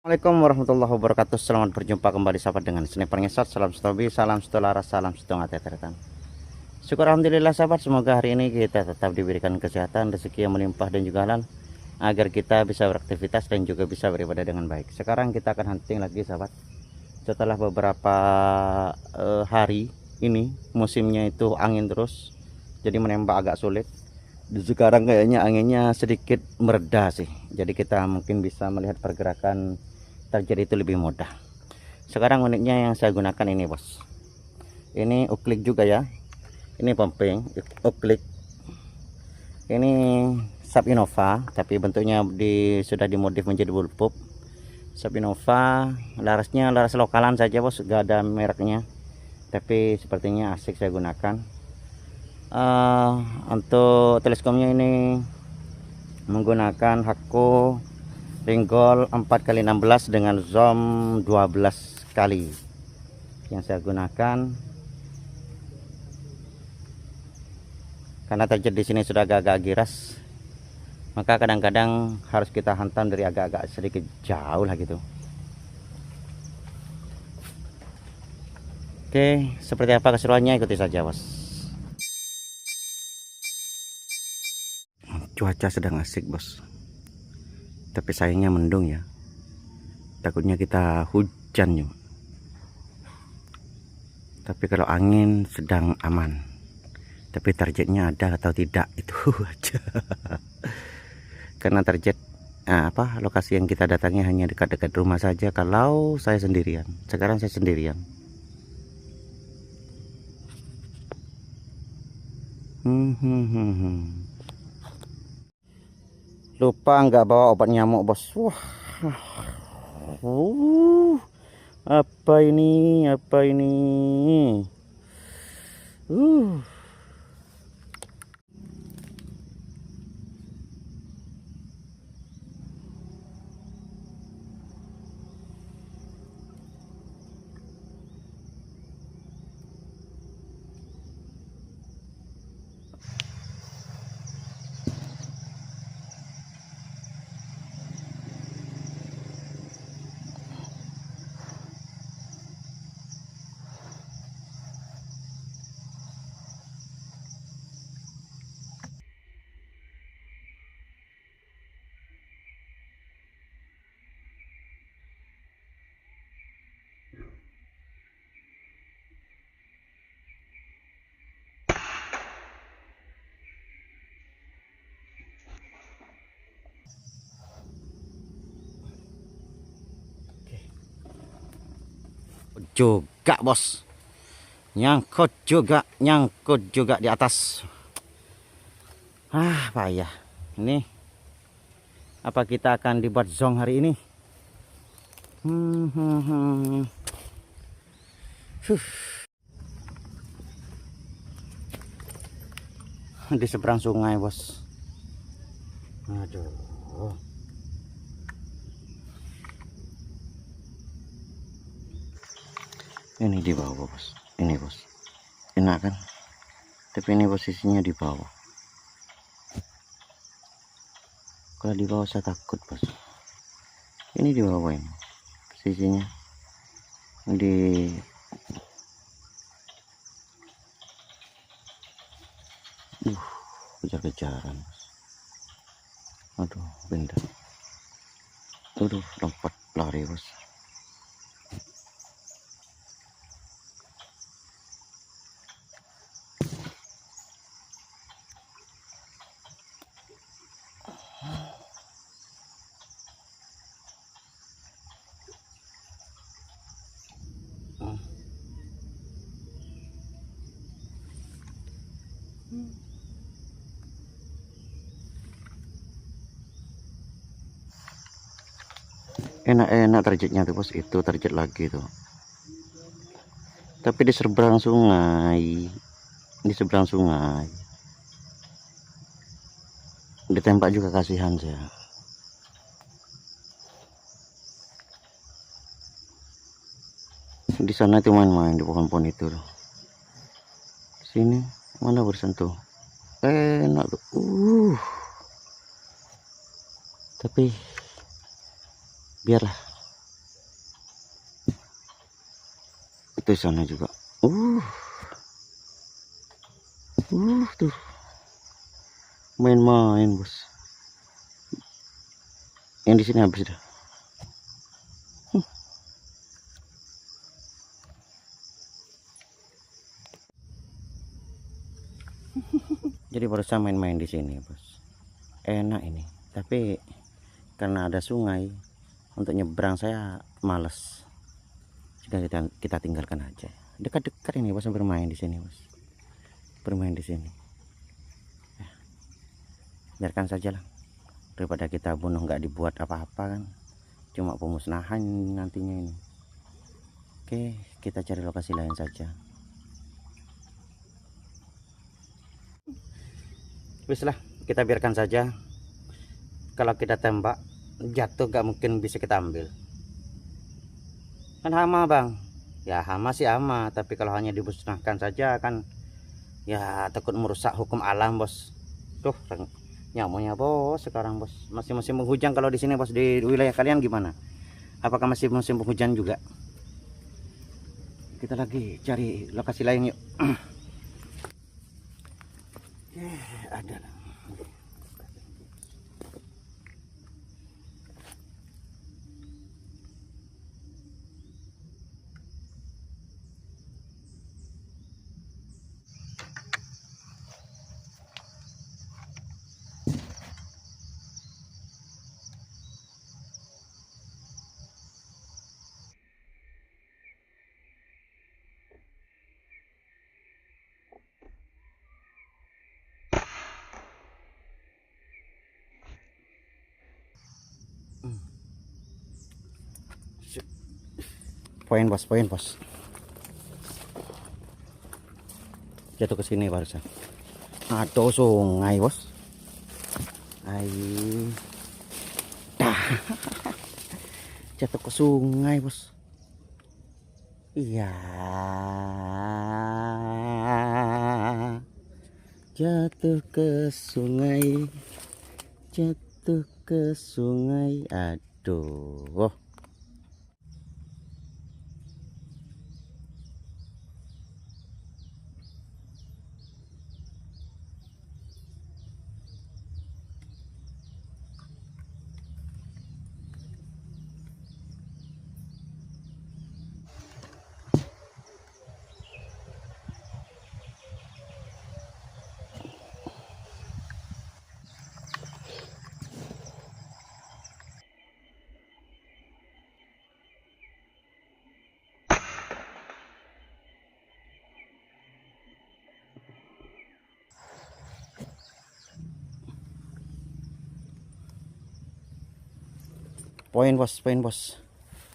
Assalamualaikum warahmatullahi wabarakatuh. Selamat berjumpa kembali sahabat dengan sniper ngesot. Salam stobi, salam setularas, salam setengah teteretan. Syukur alhamdulillah sahabat, semoga hari ini kita tetap diberikan kesehatan, rezeki yang melimpah dan juga halal, agar kita bisa beraktivitas dan juga bisa beribadah dengan baik. Sekarang kita akan hunting lagi sahabat. Setelah beberapa hari ini musimnya itu angin terus, jadi menembak agak sulit. Sekarang kayaknya anginnya sedikit mereda sih, jadi kita mungkin bisa melihat pergerakan target itu lebih mudah. Sekarang unitnya yang saya gunakan ini bos, ini uklik juga ya, ini pumping uklik, ini Sub Innova tapi bentuknya sudah dimodif menjadi bullpup. Sub Innova, larasnya laras lokalan saja bos, gak ada mereknya, tapi sepertinya asik saya gunakan. Untuk teleskopnya ini menggunakan Hakko Ringgol 4x16 dengan zoom 12 kali yang saya gunakan, karena target di sini sudah agak-agak giras, maka kadang-kadang harus kita hantam dari agak-agak sedikit jauh lah gitu. Oke, seperti apa keseruannya, ikuti saja bos. Cuaca sedang asik bos, tapi sayangnya mendung ya, takutnya kita hujan ya. Tapi kalau angin sedang aman, tapi targetnya ada atau tidak itu aja. Karena target lokasi yang kita datangi hanya dekat-dekat rumah saja kalau saya sendirian. Sekarang saya sendirian. Lupa nggak bawa obat nyamuk bos. Wah, apa ini, apa ini? Juga bos, nyangkut juga di atas. Payah ini. Apa kita akan dibuat zong hari ini? Di seberang sungai bos. Aduh, ini di bawah bos, ini bos, enak kan, tapi ini posisinya di bawah. Kalau di bawah saya takut bos, ini di bawah, ini posisinya di kejar-kejaran bos. Aduh, benda, aduh, lompat lari bos. Enak-enak targetnya tuh bos, itu target lagi tuh, tapi di seberang sungai, ditembak juga, kasihan saya. Di sana itu main-main di pohon-pohon itu tuh. Sini mana bersentuh, enak tuh. Tapi biarlah, Itu sana juga. Tuh main-main bos. Yang di sini habis dah. Jadi barusan main-main di sini bos. Enak ini, tapi karena ada sungai untuk nyebrang saya males. Sudah kita tinggalkan aja. Dekat-dekat ini bos, bermain di sini bos. Bermain di sini. Ya, biarkan saja lah. Daripada kita bunuh nggak dibuat apa-apa kan. Cuma pemusnahan nantinya ini. Oke, kita cari lokasi lain saja. Wis lah, kita biarkan saja. Kalau kita tembak jatuh gak mungkin bisa kita ambil. Kan hama bang. Ya hama sih hama, tapi kalau hanya dimusnahkan saja kan ya takut merusak hukum alam bos. Tuh nyamuknya bos sekarang bos. Masih musim penghujan kalau di sini bos. Di wilayah kalian gimana? Apakah masih musim penghujan juga? Kita lagi cari lokasi lain yuk. Ada lah. Poin bos. Jatuh ke sini barusan. Aduh sungai bos. Air. Jatuh ke sungai bos. Iya. Jatuh ke sungai. Jatuh ke sungai. Aduh. Poin bos.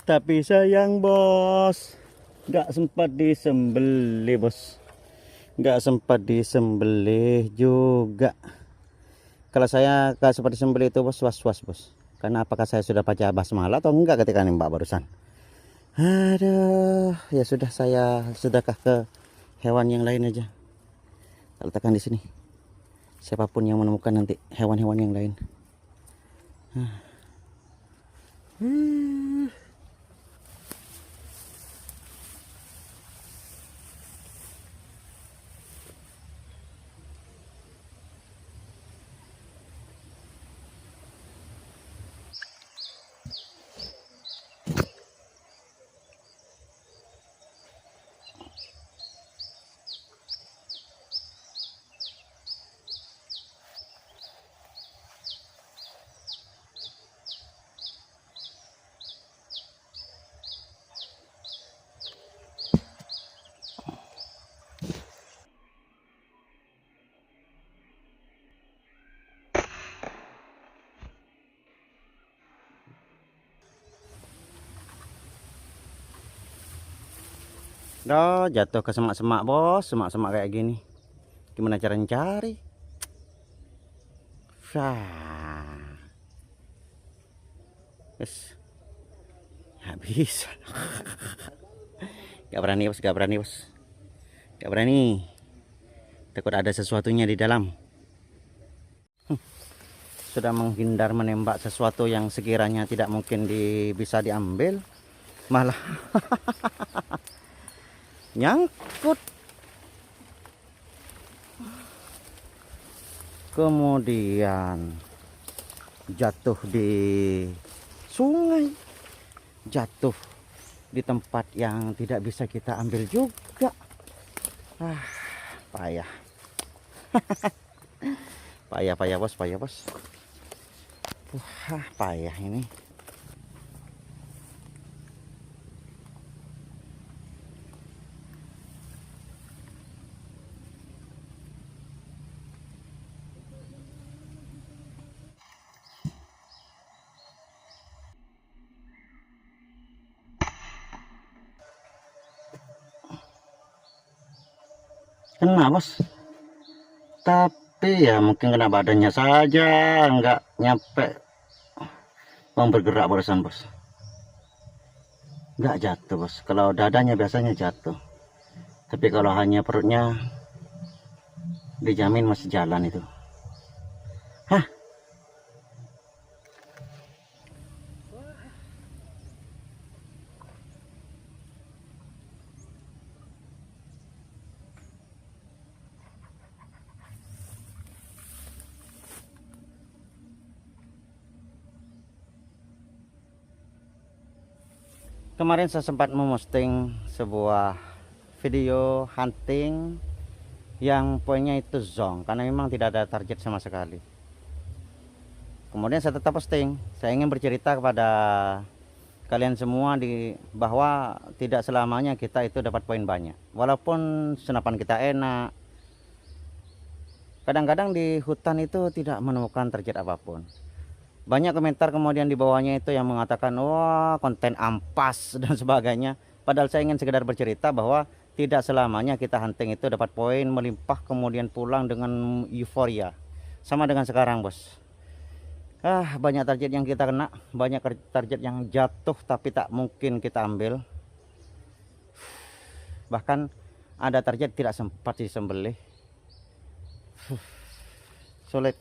Tapi sayang bos, nggak sempat disembelih bos. Nggak sempat disembelih juga. Kalau saya nggak sempat disembelih itu bos, was-was bos. Karena apakah saya sudah baca basmalah atau enggak ketika nembak barusan. Aduh, ya sudah, saya sudahkah ke hewan yang lain aja. Letakkan di sini. Siapapun yang menemukan nanti hewan-hewan yang lain. Dah jatuh ke semak-semak bos, semak-semak kayak gini. Gimana cara cari? Yes. Habis. Gak berani bos. Gak berani. Takut ada sesuatunya di dalam. Sudah menghindar menembak sesuatu yang sekiranya tidak mungkin bisa diambil, malah nyangkut. Kemudian jatuh di sungai, jatuh di tempat yang tidak bisa kita ambil juga. Payah. Payah bos, payah bos. Payah ini. Kena bos, tapi ya mungkin kena badannya saja, nggak nyampe mau bergerak barusan bos. Nggak jatuh bos, kalau dadanya biasanya jatuh, tapi kalau hanya perutnya dijamin masih jalan itu. Kemarin saya sempat memposting sebuah video hunting yang poinnya itu zong, karena memang tidak ada target sama sekali. Kemudian saya tetap posting, saya ingin bercerita kepada kalian semua bahwa tidak selamanya kita itu dapat poin banyak. Walaupun senapan kita enak, kadang-kadang di hutan itu tidak menemukan target apapun. Banyak komentar kemudian di bawahnya itu yang mengatakan wah konten ampas dan sebagainya. Padahal saya ingin sekedar bercerita bahwa tidak selamanya kita hunting itu dapat poin melimpah kemudian pulang dengan euforia. Sama dengan sekarang bos. Banyak target yang kita kena, banyak target yang jatuh tapi tak mungkin kita ambil. Bahkan ada target tidak sempat disembelih. Sulit.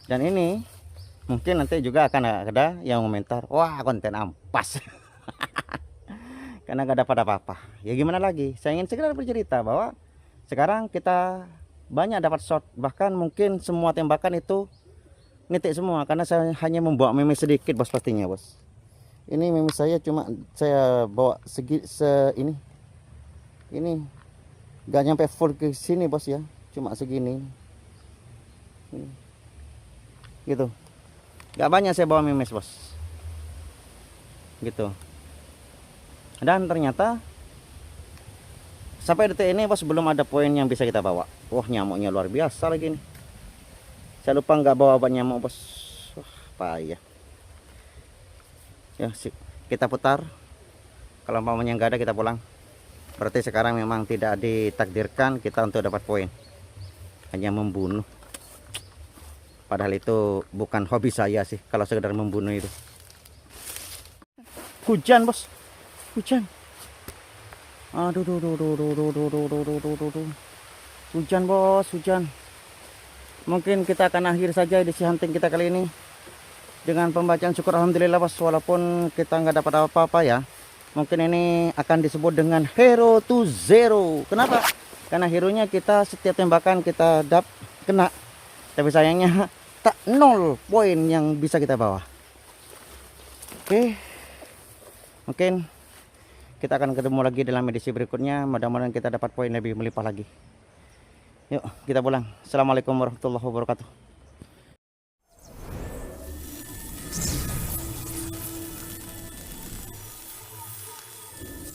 Dan ini mungkin nanti juga akan ada yang komentar, wah konten ampas. Karena gak dapat apa-apa. Ya gimana lagi, saya ingin sekedar bercerita bahwa sekarang kita banyak dapat shot. Bahkan mungkin semua tembakan itu nitik semua, karena saya hanya membawa meme sedikit bos pastinya bos. Ini meme saya cuma saya bawa ini gak nyampe full ke sini bos ya, cuma segini gitu. Gak banyak saya bawa memes bos, gitu. Dan ternyata sampai detik ini bos belum ada poin yang bisa kita bawa. Wah nyamuknya luar biasa lagi nih. Saya lupa nggak bawa obat nyamuk bos. Wah payah. Ya kita putar. Kalau umpamanya nggak ada kita pulang. Berarti sekarang memang tidak ditakdirkan kita untuk dapat poin. Hanya membunuh. Padahal itu bukan hobi saya sih, kalau sekedar membunuh itu. Hujan bos, hujan. Aduh, hujan bos, hujan. Mungkin kita akan akhir saja edisi hunting kita kali ini dengan pembacaan syukur alhamdulillah bos. Walaupun kita nggak dapat apa-apa ya, mungkin ini akan disebut dengan hero to zero. Kenapa? Karena hero nya kita setiap tembakan kita kena. Tapi sayangnya tak 0 poin yang bisa kita bawa. Oke. Mungkin kita akan ketemu lagi dalam edisi berikutnya. Mudah-mudahan kita dapat poin lebih melimpah lagi. Yuk kita pulang. Assalamualaikum warahmatullahi wabarakatuh.